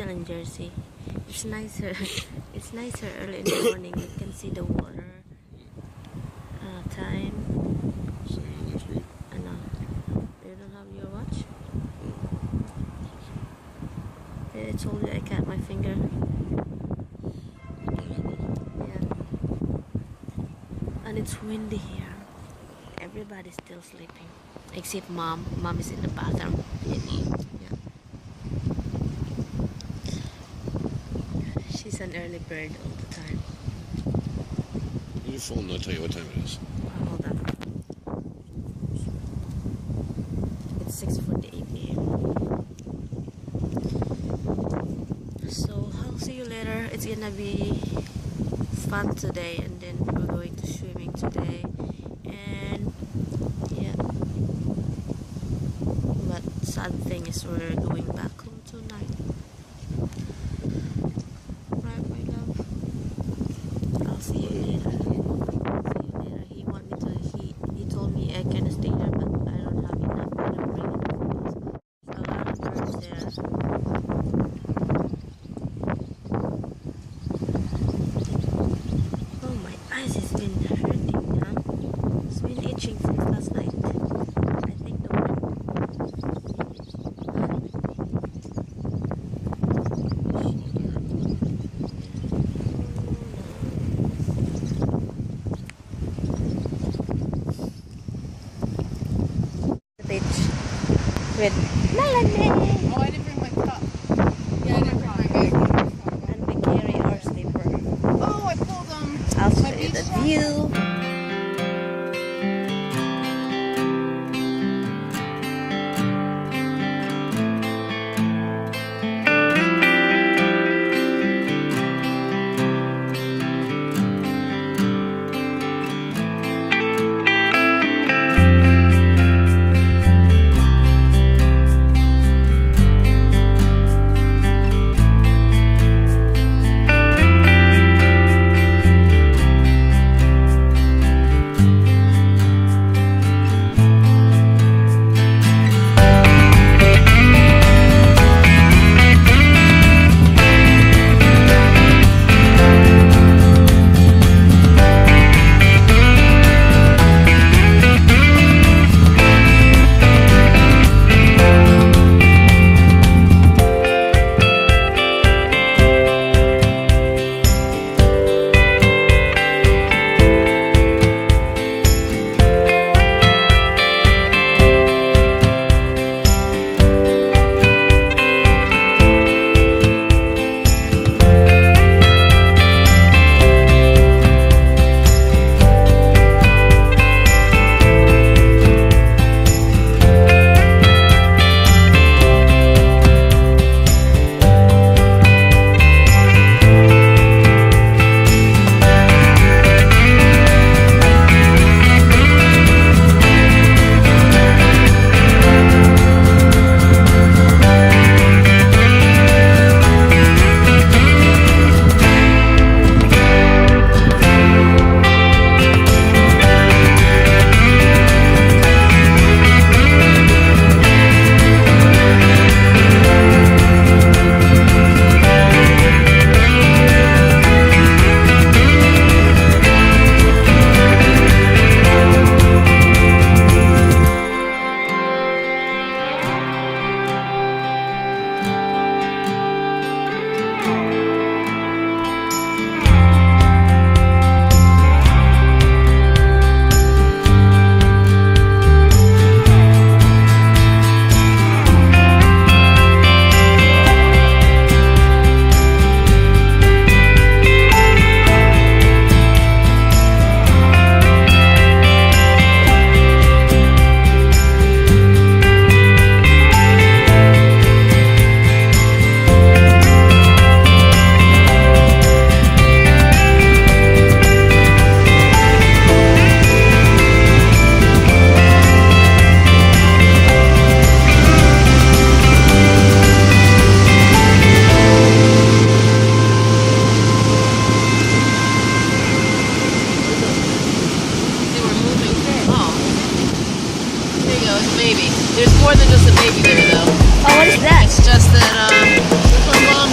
still in Jersey. It's nicer. It's nicer early in the morning. You can see the water. Time. See you next week. I know. You don't have your watch? I told you I cut my finger. Yeah. And it's windy here. Everybody's still sleeping. Except mom. Mom is in the bathroom. Yeah. She's an early bird all the time. Your phone will tell you what time it is. Hold on. It's 6:48 a.m. So I'll see you later. It's gonna be fun today, and then we're going to swimming today. And yeah. But sad thing is we're going back home tonight. Right, my love. I'll see you later. He told me I can stay there, but I don't have enough. I don't bring enough. A lot of birds there. Oh, my eyes has been hurting, huh? It's been itching since last night. I think the wind. With MaryAnn.A. Oh, I didn't bring my cup. Yeah, I didn't bring my bag. And we carry our slipper. Oh, I pulled them. I'll show My you beach the jacket. view. There's more than just a baby there, though. Oh, what is that? It's just that, my mom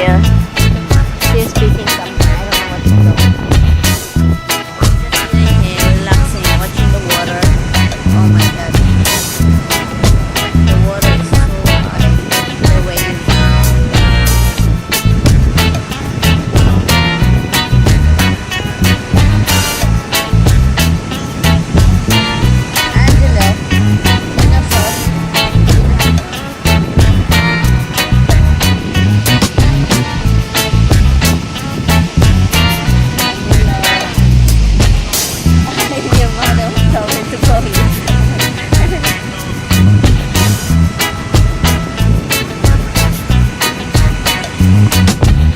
there. She's speaking something. I don't know what she's doing. Just sitting here, relaxing, watching the water. Oh my god. The water is so high. The waves. Angela, your mother told me to call you.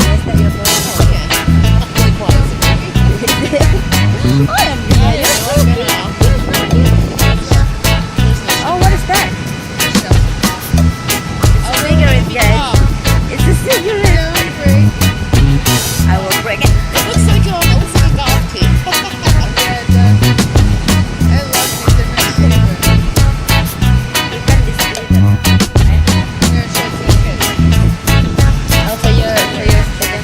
Yes, that you're going home. I am behind. Oh, what is that? It's a cigarette, guys. It's a cigarette. I will break it. It looks like a golf team. I love these different flavors. You can display them. I'm gonna show it to the kids. Oh, for your student.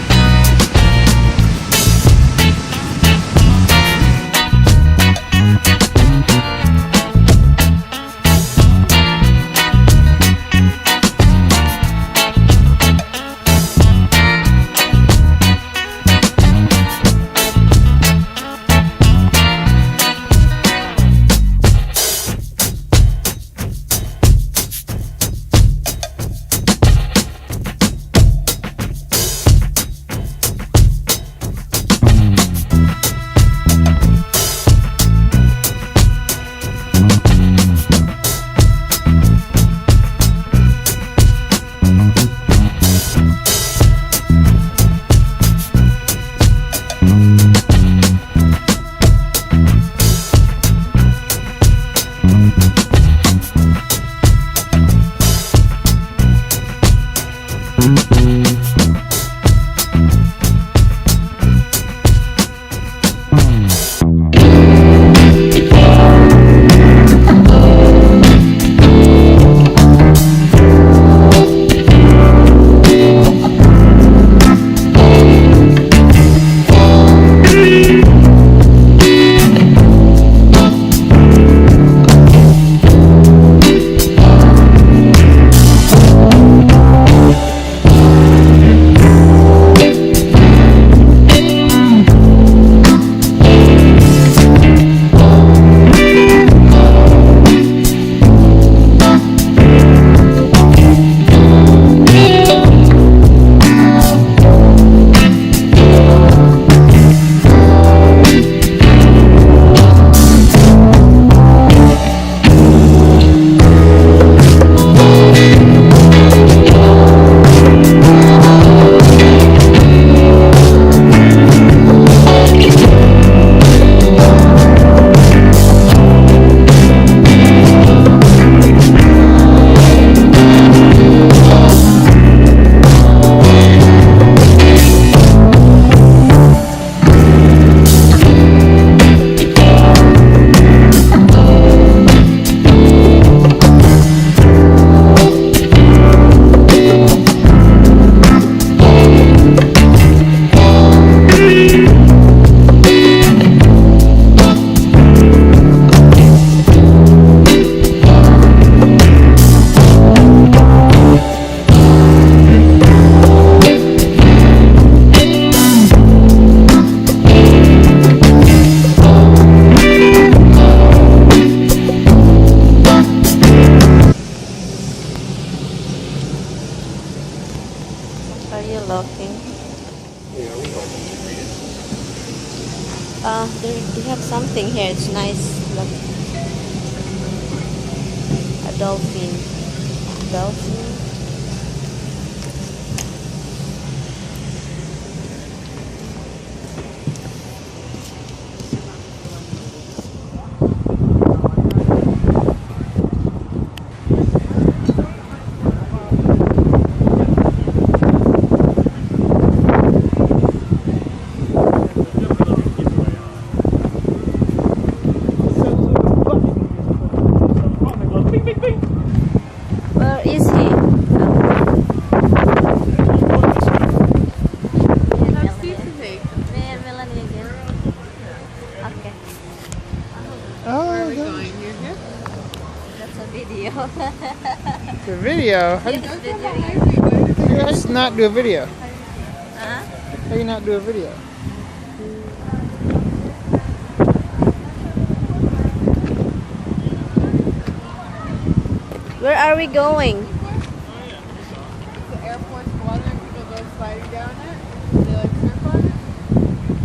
Are you looking? They have something here. It's nice. Look. A dolphin. Dolphin. Where is he? video. How It's videoing. do you guys not do a video? Huh? How do you not do a video? Where are we going? The airport's water, people go sliding down it. They like surf on it.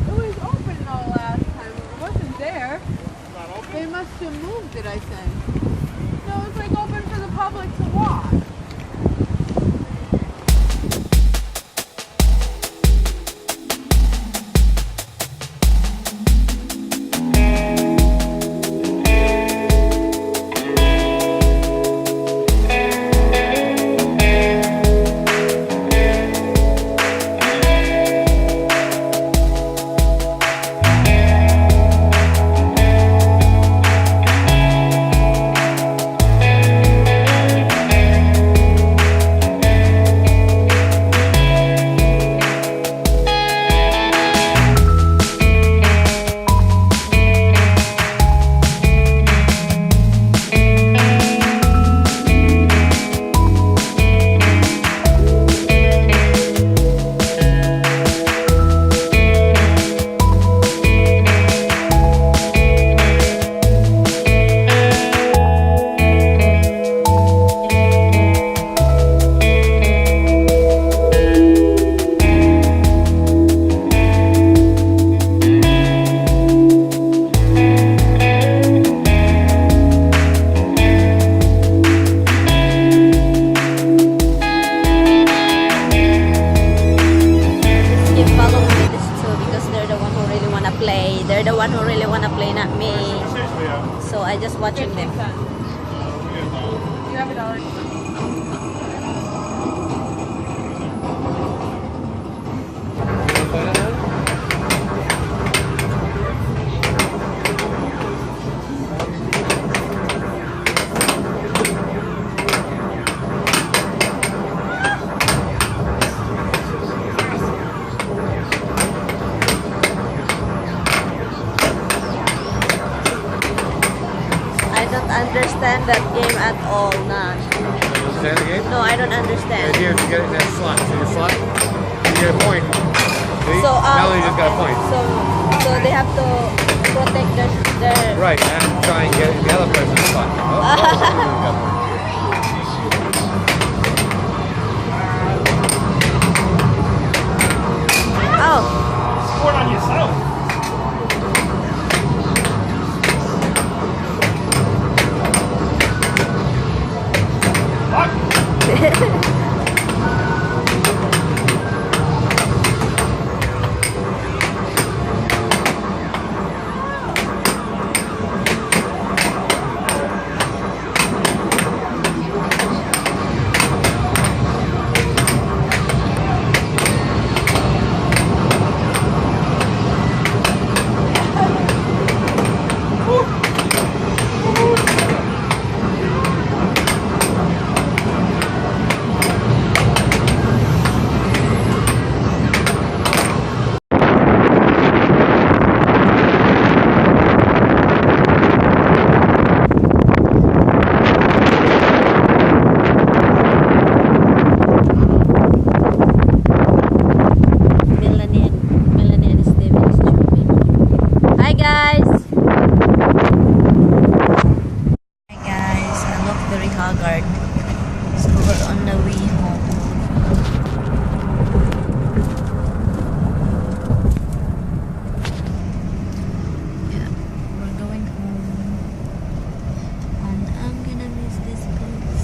It was open all last time. It wasn't there. They must have moved it, I think. No, it's like open for the public to walk. They're the one who really want to play, not me. So I just watching them. You have $1. I don't understand that game at all, nah. Understand the game? No, I don't The understand. idea is to get it in that slot. See the slot? You get a point. See? So, now you just got a point. So they have to protect their Right, and try and get the other person's spot. Oh, got a point. Oh. Scored on yourself. MaryAnn is living is tripping. Hi guys. Hi guys, I look very haggard. So we're on the way home. Yeah, we're going home. And I'm gonna miss this place.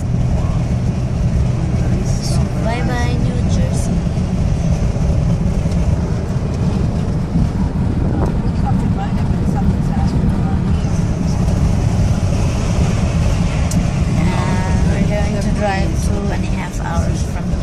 So bye bye New Jersey. We're going to drive 2.5 hours from